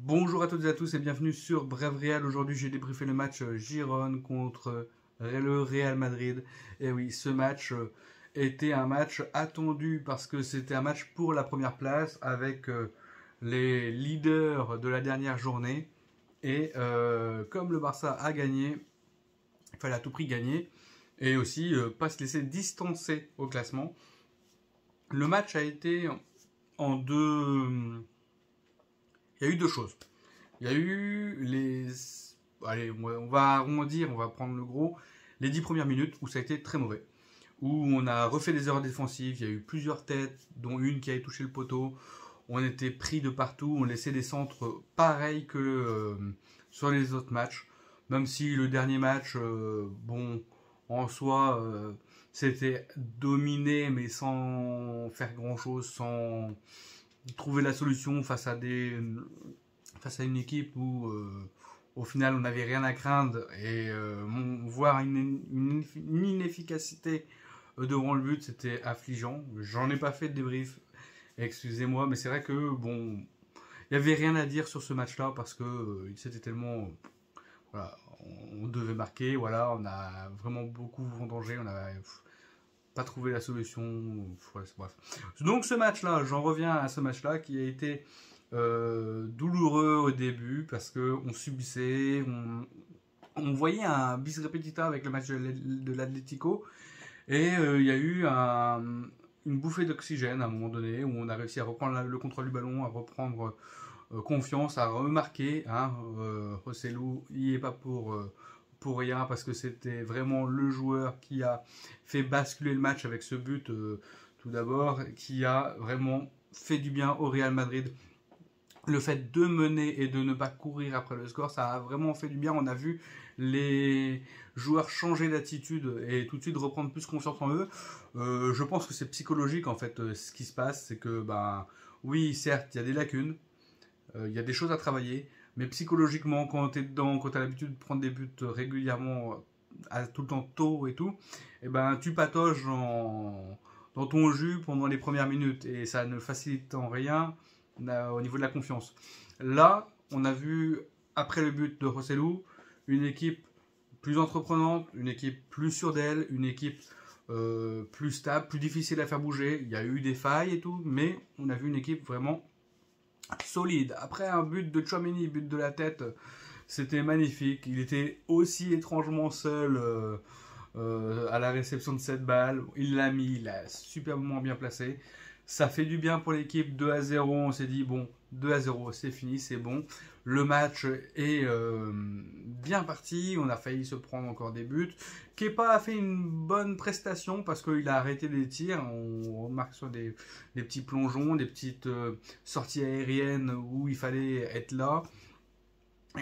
Bonjour à toutes et à tous et bienvenue sur Bref Real. Aujourd'hui, j'ai débriefé le match Girone contre le Real Madrid. Et oui, ce match était un match attendu parce que c'était un match pour la première place avec les leaders de la dernière journée. Et comme le Barça a gagné, il fallait à tout prix gagner et aussi pas se laisser distancer au classement. Le match a été en deux. Il y a eu deux choses. Il y a eu les. Allez, on va arrondir, on va prendre le gros. Les 10 premières minutes où ça a été très mauvais. Où on a refait des erreurs défensives. Il y a eu plusieurs têtes, dont une qui avait touché le poteau. On était pris de partout. On laissait des centres pareils que sur les autres matchs. Même si le dernier match, bon, en soi, c'était dominé, mais sans faire grand chose, sans trouver la solution face à une équipe où au final on n'avait rien à craindre et voir une inefficacité devant le but, c'était affligeant. J'en ai pas fait de débrief, excusez-moi, mais c'est vrai que bon, il n'y avait rien à dire sur ce match-là parce que c'était tellement, voilà, on devait marquer, voilà, on a vraiment beaucoup vendangé, on a pas trouvé la solution, bref. Donc ce match-là, j'en reviens à ce match-là qui a été douloureux au début parce qu'on subissait, on voyait un bis repetita avec le match de l'Atlético et il y a eu une bouffée d'oxygène à un moment donné où on a réussi à reprendre le contrôle du ballon, à reprendre confiance, à remarquer. Rosselló n'y est pas pour rien parce que c'était vraiment le joueur qui a fait basculer le match avec ce but tout d'abord, qui a vraiment fait du bien au Real Madrid. Le fait de mener et de ne pas courir après le score, ça a vraiment fait du bien. On a vu les joueurs changer d'attitude et tout de suite reprendre plus confiance en eux. Je pense que c'est psychologique en fait ce qui se passe, c'est que oui, certes, il y a des lacunes, il y a des choses à travailler, mais psychologiquement, quand tu es dedans, quand tu as l'habitude de prendre des buts régulièrement, tout le temps tôt et tout, et tu patauges dans ton jus pendant les premières minutes et ça ne facilite en rien au niveau de la confiance. Là, on a vu, après le but de Rosselló, une équipe plus entreprenante, une équipe plus sûre d'elle, une équipe plus stable, plus difficile à faire bouger. Il y a eu des failles et tout, mais on a vu une équipe vraiment solide. Après un but de Tchouaméni, but de la tête, c'était magnifique. Il était aussi étrangement seul à la réception de cette balle. Il l'a mis, il l'a superbement bien placé. Ça fait du bien pour l'équipe, 2-0. On s'est dit, bon, 2-0, c'est fini, c'est bon. Le match est bien parti. On a failli se prendre encore des buts. Kepa a fait une bonne prestation parce qu'il a arrêté des tirs. On remarque sur des petits plongeons, des petites sorties aériennes où il fallait être là.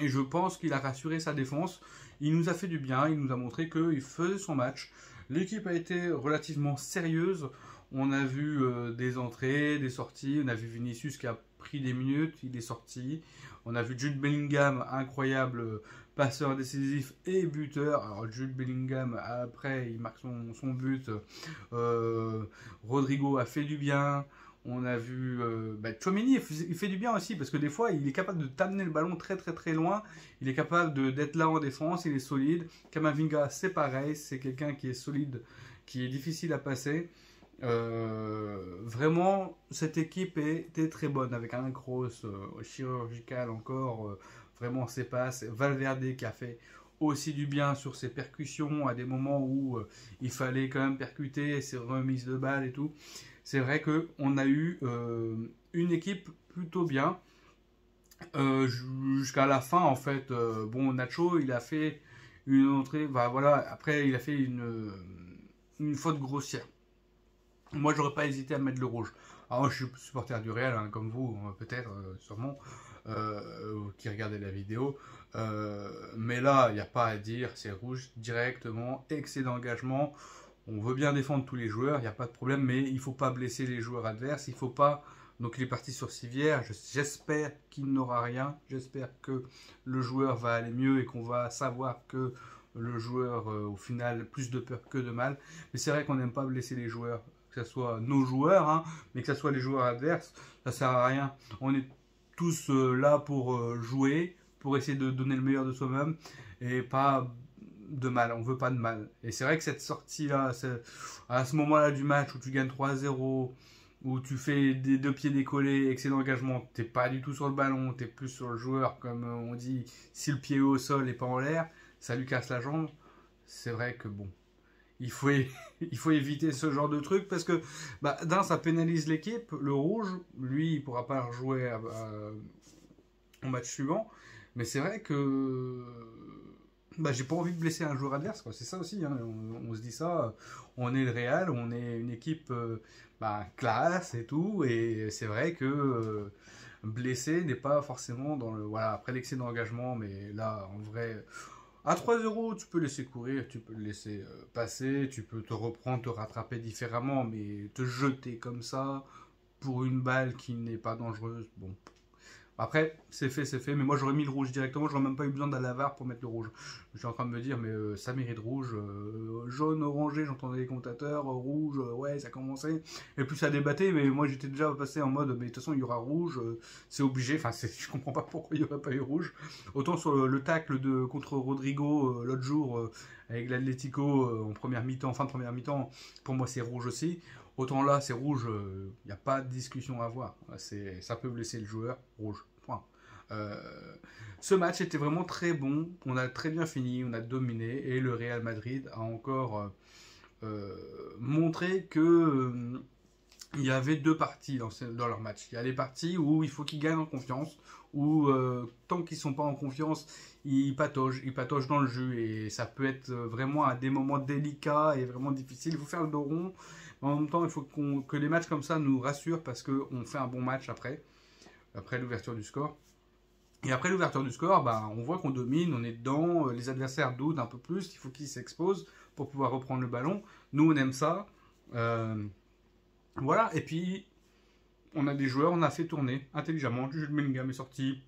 Et je pense qu'il a rassuré sa défense. Il nous a fait du bien. Il nous a montré qu'il faisait son match. L'équipe a été relativement sérieuse. On a vu des entrées, des sorties. On a vu Vinicius qui a pris des minutes, il est sorti. On a vu Jude Bellingham, incroyable passeur décisif et buteur. Alors Jude Bellingham, après, il marque son but. Rodrigo a fait du bien. On a vu Tchouaméni, il fait du bien aussi parce que des fois il est capable de t'amener le ballon très très très loin. Il est capable d'être là en défense, il est solide. Camavinga, c'est pareil, c'est quelqu'un qui est solide, qui est difficile à passer. Vraiment, cette équipe était très bonne avec un Kroos chirurgical encore. Vraiment, ses passes. Valverde qui a fait aussi du bien sur ses percussions à des moments où il fallait quand même percuter, ses remises de balles et tout. C'est vrai qu'on a eu une équipe plutôt bien jusqu'à la fin en fait. Bon, Nacho, il a fait une entrée, voilà. Après, il a fait une faute grossière. Moi, j'aurais pas hésité à mettre le rouge. Alors, moi, je suis supporter du Real, hein, comme vous, peut-être, sûrement, qui regardez la vidéo. Mais là, il n'y a pas à dire, c'est rouge directement, excès d'engagement. On veut bien défendre tous les joueurs, il n'y a pas de problème, mais il ne faut pas blesser les joueurs adverses. Il faut pas. Donc, il est parti sur Sivière. J'espère qu'il n'aura rien. J'espère que le joueur va aller mieux et qu'on va savoir que le joueur, au final, plus de peur que de mal. Mais c'est vrai qu'on n'aime pas blesser les joueurs, que ce soit nos joueurs, hein, mais que ce soit les joueurs adverses, ça sert à rien. On est tous là pour jouer, pour essayer de donner le meilleur de soi-même et pas de mal, on veut pas de mal. Et c'est vrai que cette sortie-là, à ce moment-là du match où tu gagnes 3-0, où tu fais des deux pieds décollés, excès d'engagement, t'es pas du tout sur le ballon, t'es plus sur le joueur, comme on dit, si le pied est au sol et pas en l'air, ça lui casse la jambe. C'est vrai que bon, il faut, il faut éviter ce genre de truc parce que d'un, ça pénalise l'équipe. Le rouge, lui, il pourra pas rejouer au match suivant. Mais c'est vrai que j'ai pas envie de blesser un joueur adverse, quoi. C'est ça aussi, hein. On se dit ça, on est le Real, on est une équipe classe et tout, et c'est vrai que blessé n'est pas forcément dans le. Voilà, après l'excès d'engagement, mais là, en vrai, à 3 euros, tu peux laisser courir, tu peux le laisser passer, tu peux te reprendre, te rattraper différemment, mais te jeter comme ça pour une balle qui n'est pas dangereuse, bon. Après, c'est fait, mais moi j'aurais mis le rouge directement, j'aurais même pas eu besoin d'aller à la VAR pour mettre le rouge. Je suis en train de me dire, mais ça mérite rouge, jaune, orangé, j'entendais les commentateurs, rouge, ouais, ça commençait. Et puis ça débattait, mais moi j'étais déjà passé en mode, mais de toute façon il y aura rouge, c'est obligé, enfin je comprends pas pourquoi il n'y aurait pas eu rouge. Autant sur le tacle contre Rodrigo l'autre jour, avec l'Atlético en première mi-temps, fin de première mi-temps, pour moi c'est rouge aussi. Autant là, c'est rouge, il n'y a pas de discussion à avoir. Ça peut blesser le joueur, rouge. Point. Ce match était vraiment très bon. On a très bien fini, on a dominé. Et le Real Madrid a encore montré que il y avait deux parties dans leur match. Il y a les parties où il faut qu'ils gagnent en confiance, où tant qu'ils ne sont pas en confiance, ils pataugent dans le jeu. Et ça peut être vraiment à des moments délicats et vraiment difficiles. Il faut faire le dos rond. En même temps, il faut que les matchs comme ça nous rassurent parce qu'on fait un bon match après l'ouverture du score. Et après l'ouverture du score, on voit qu'on domine, on est dedans, les adversaires doutent un peu plus, il faut qu'ils s'exposent pour pouvoir reprendre le ballon. Nous, on aime ça. Voilà, et puis on a des joueurs, on a fait tourner intelligemment. Jude Bellingham est sorti,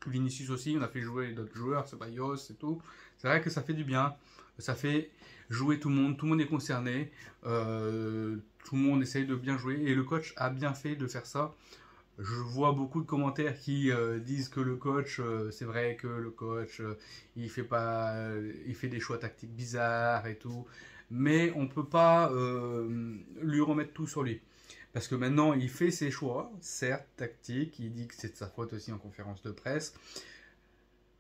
Vinicius aussi, on a fait jouer d'autres joueurs, Ceballos et tout. C'est vrai que ça fait du bien, ça fait jouer tout le monde est concerné, tout le monde essaye de bien jouer et le coach a bien fait de faire ça. Je vois beaucoup de commentaires qui disent que le coach, c'est vrai que le coach, il fait des choix tactiques bizarres et tout, mais on peut pas lui remettre tout sur lui. Parce que maintenant, il fait ses choix, certes tactiques, il dit que c'est de sa faute aussi en conférence de presse,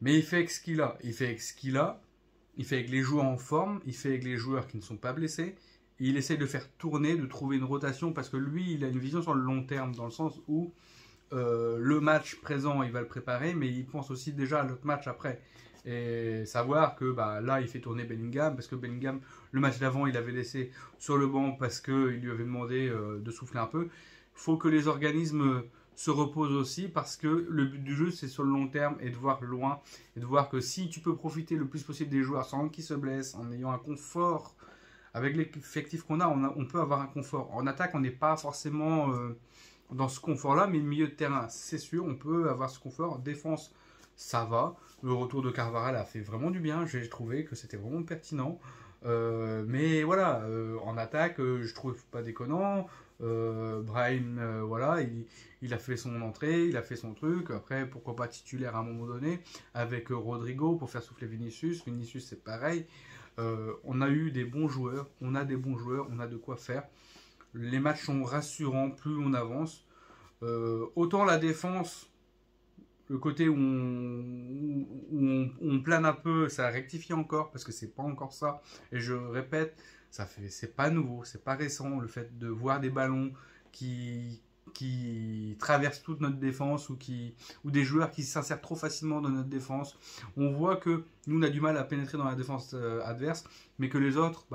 mais il fait avec ce qu'il a. Il fait avec ce qu'il a, il fait avec les joueurs en forme, il fait avec les joueurs qui ne sont pas blessés, et il essaye de faire tourner, de trouver une rotation, parce que lui, il a une vision sur le long terme, dans le sens où le match présent, il va le préparer, mais il pense aussi déjà à l'autre match après. Et savoir que là, il fait tourner Bellingham, parce que Bellingham, le match d'avant, il avait laissé sur le banc parce qu'il lui avait demandé de souffler un peu. Il faut que les organismes se reposent aussi, parce que le but du jeu, c'est sur le long terme et de voir loin, et de voir que si tu peux profiter le plus possible des joueurs sans qu'ils se blessent, en ayant un confort, avec l'effectif qu'on a, on peut avoir un confort. En attaque, on n'est pas forcément dans ce confort-là, mais milieu de terrain, c'est sûr, on peut avoir ce confort. Défense, ça va. Le retour de Carvajal a fait vraiment du bien. J'ai trouvé que c'était vraiment pertinent. Mais voilà, en attaque, je trouve pas déconnant. Brahim, voilà, il a fait son entrée, il a fait son truc. Après, pourquoi pas titulaire à un moment donné avec Rodrigo pour faire souffler Vinicius. Vinicius, c'est pareil. On a eu des bons joueurs, on a des bons joueurs, on a de quoi faire. Les matchs sont rassurants plus on avance. Autant la défense, le côté où on plane un peu, ça a rectifié encore parce que c'est pas encore ça. Et je répète, c'est pas nouveau, c'est pas récent le fait de voir des ballons qui traversent toute notre défense ou des joueurs qui s'insèrent trop facilement dans notre défense. On voit que nous on a du mal à pénétrer dans la défense adverse, mais que les autres,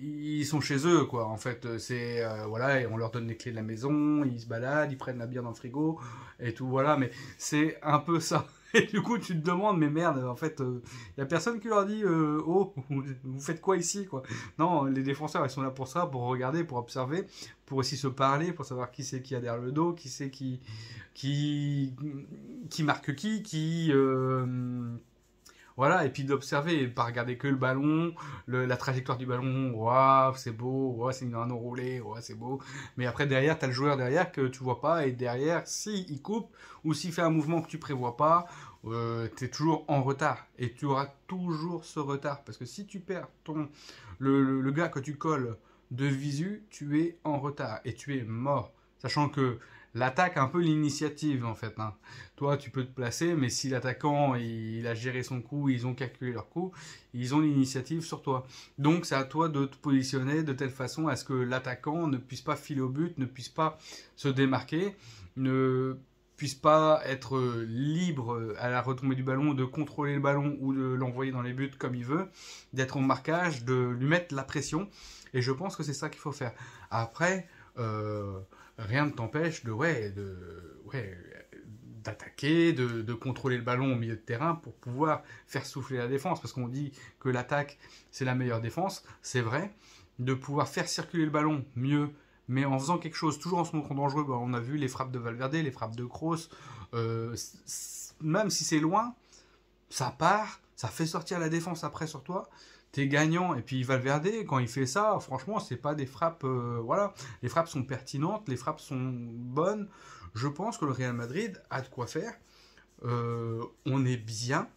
ils sont chez eux, quoi. En fait, c'est voilà, et on leur donne les clés de la maison, ils se baladent, ils prennent la bière dans le frigo et tout, voilà. Mais c'est un peu ça. Et du coup, tu te demandes, mais merde, en fait, y a personne qui leur dit, oh, vous faites quoi ici, quoi. Non, les défenseurs, ils sont là pour ça, pour regarder, pour observer, pour aussi se parler, pour savoir qui c'est qui a derrière le dos, qui c'est qui marque qui voilà, et puis d'observer, et pas regarder que le ballon, la trajectoire du ballon, waouh, c'est beau, waouh, c'est un enroulé, waouh, c'est beau. Mais après, derrière, tu as le joueur derrière que tu vois pas, et derrière, si il coupe, ou s'il fait un mouvement que tu prévois pas, tu es toujours en retard. Et tu auras toujours ce retard. Parce que si tu perds le gars que tu colles de visu, tu es en retard et tu es mort. Sachant que l'attaque a un peu l'initiative en fait. Hein. Toi, tu peux te placer, mais si l'attaquant il a géré son coup, ils ont calculé leur coup, ils ont l'initiative sur toi. Donc, c'est à toi de te positionner de telle façon à ce que l'attaquant ne puisse pas filer au but, ne puisse pas se démarquer, ne puisse pas être libre à la retombée du ballon, de contrôler le ballon ou de l'envoyer dans les buts comme il veut, d'être au marquage, de lui mettre la pression. Et je pense que c'est ça qu'il faut faire. Après, rien ne t'empêche d'attaquer, de contrôler le ballon au milieu de terrain pour pouvoir faire souffler la défense. Parce qu'on dit que l'attaque, c'est la meilleure défense. C'est vrai. De pouvoir faire circuler le ballon mieux, mais en faisant quelque chose, toujours en se montrant dangereux. Bah, on a vu les frappes de Valverde, les frappes de Kroos. Même si c'est loin, ça part, ça fait sortir la défense après sur toi. T'es gagnant. Et puis Valverde, quand il fait ça, franchement, c'est pas des frappes. Voilà. Les frappes sont pertinentes, les frappes sont bonnes. Je pense que le Real Madrid a de quoi faire. On est bien.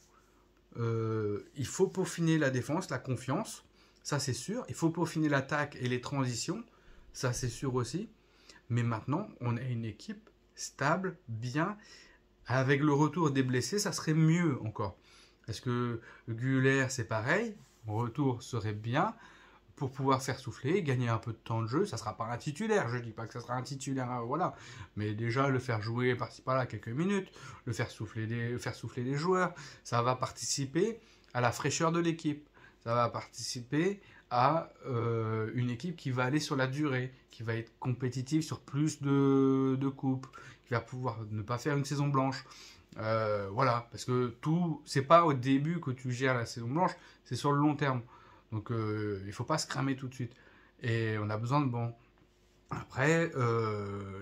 Il faut peaufiner la défense, la confiance. Ça, c'est sûr. Il faut peaufiner l'attaque et les transitions. Ça, c'est sûr aussi. Mais maintenant, on a une équipe stable, bien. Avec le retour des blessés, ça serait mieux encore. Parce que Güler, c'est pareil. Retour serait bien pour pouvoir faire souffler, gagner un peu de temps de jeu. Ça ne sera pas un titulaire, je ne dis pas que ça sera un titulaire, voilà. Mais déjà, le faire jouer par-ci par-là quelques minutes, le faire souffler des joueurs, ça va participer à la fraîcheur de l'équipe. Ça va participer à une équipe qui va aller sur la durée, qui va être compétitive sur plus de coupes, qui va pouvoir ne pas faire une saison blanche. Voilà, parce que tout, c'est pas au début que tu gères la saison blanche, c'est sur le long terme. Donc il faut pas se cramer tout de suite. Et on a besoin de bancs. Après,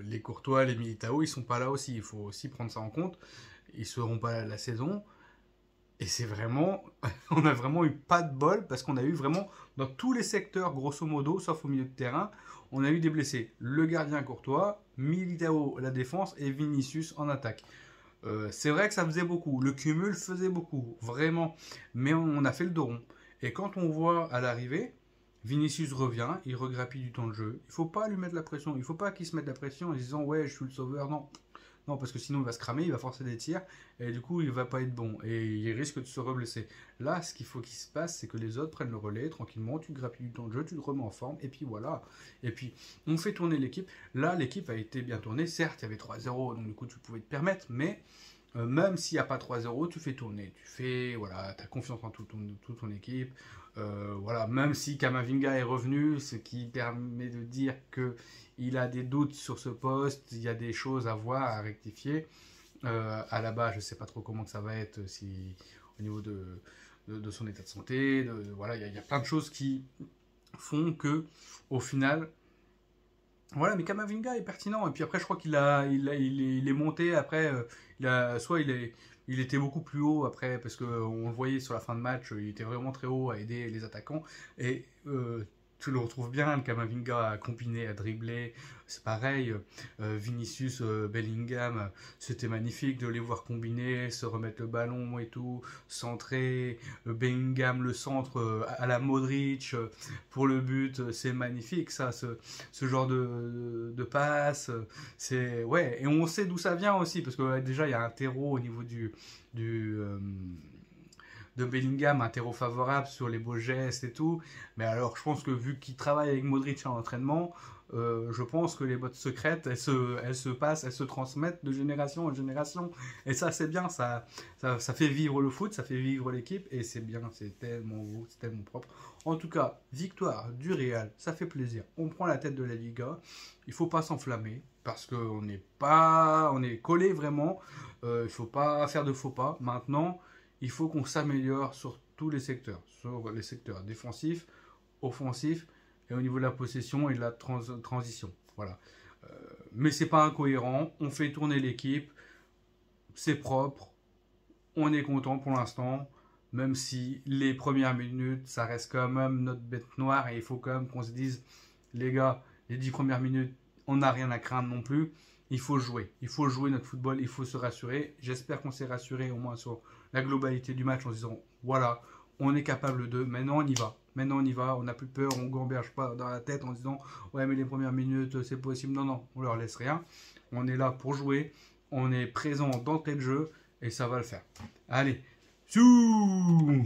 les Courtois, les Militao, ils sont pas là aussi. Il faut aussi prendre ça en compte. Ils seront pas là la saison. Et c'est vraiment, on a vraiment eu pas de bol parce qu'on a eu vraiment dans tous les secteurs, grosso modo, sauf au milieu de terrain, on a eu des blessés. Le gardien Courtois, Militao la défense et Vinicius en attaque. C'est vrai que ça faisait beaucoup, le cumul faisait beaucoup, vraiment, mais on a fait le dos rond. Et quand on voit à l'arrivée, Vinicius revient, il regrappille du temps de jeu. Il ne faut pas lui mettre la pression, il ne faut pas qu'il se mette la pression en disant ouais je suis le sauveur, non. Non, parce que sinon il va se cramer, il va forcer des tirs, et du coup il va pas être bon, et il risque de se reblesser. Là, ce qu'il faut qu'il se passe, c'est que les autres prennent le relais tranquillement, tu grappilles du temps de jeu, tu te remets en forme, et puis voilà. Et puis, on fait tourner l'équipe. Là, l'équipe a été bien tournée, certes, il y avait 3-0, donc du coup tu pouvais te permettre, mais même s'il n'y a pas 3-0, tu fais tourner, voilà, tu as confiance en toute ton équipe. Voilà, même si Kamavinga est revenu, ce qui permet de dire qu'il a des doutes sur ce poste, il y a des choses à voir, à rectifier. À la base, je ne sais pas trop comment ça va être au niveau de son état de santé. Voilà, il y a plein de choses qui font que, au final, voilà, mais Kamavinga est pertinent. Et puis après, je crois il est monté. Après, il était beaucoup plus haut après, parce qu'on le voyait sur la fin de match, il était vraiment très haut à aider les attaquants. Et tu le retrouves bien, le Kamavinga à combiner, à dribbler. C'est pareil, Vinicius, Bellingham, c'était magnifique de les voir combiner, se remettre le ballon et tout, centrer, Bellingham le centre à la Modric pour le but, c'est magnifique ça, ce genre de passe. C'est, ouais, et on sait d'où ça vient aussi, parce que déjà il y a un terreau au niveau du de Bellingham, un terreau favorable sur les beaux gestes et tout. Mais alors, je pense que vu qu'il travaille avec Modric en entraînement, je pense que les bottes secrètes, elles se passent, elles se transmettent de génération en génération. Et ça, c'est bien, ça fait vivre le foot, ça fait vivre l'équipe, et c'est bien, c'est tellement beau, c'est tellement propre. En tout cas, victoire du Real, ça fait plaisir. On prend la tête de la Liga, il faut pas s'enflammer, parce qu'on est collé vraiment, il faut pas faire de faux pas. Maintenant, il faut qu'on s'améliore sur tous les secteurs, sur les secteurs défensifs, offensifs, et au niveau de la possession et de la transition. Voilà. Mais c'est pas incohérent, on fait tourner l'équipe, c'est propre, on est content pour l'instant. même si les premières minutes, ça reste quand même notre bête noire et il faut quand même qu'on se dise, les gars, les 10 premières minutes, on n'a rien à craindre non plus. Il faut jouer notre football, il faut se rassurer. J'espère qu'on s'est rassuré au moins sur la globalité du match en se disant, voilà, on est capable de, maintenant on y va. Maintenant on y va, on n'a plus peur, on gamberge pas dans la tête en disant, ouais mais les premières minutes c'est possible. Non, non, on leur laisse rien. On est là pour jouer, on est présent d'entrée de jeu et ça va le faire. Allez, Tchou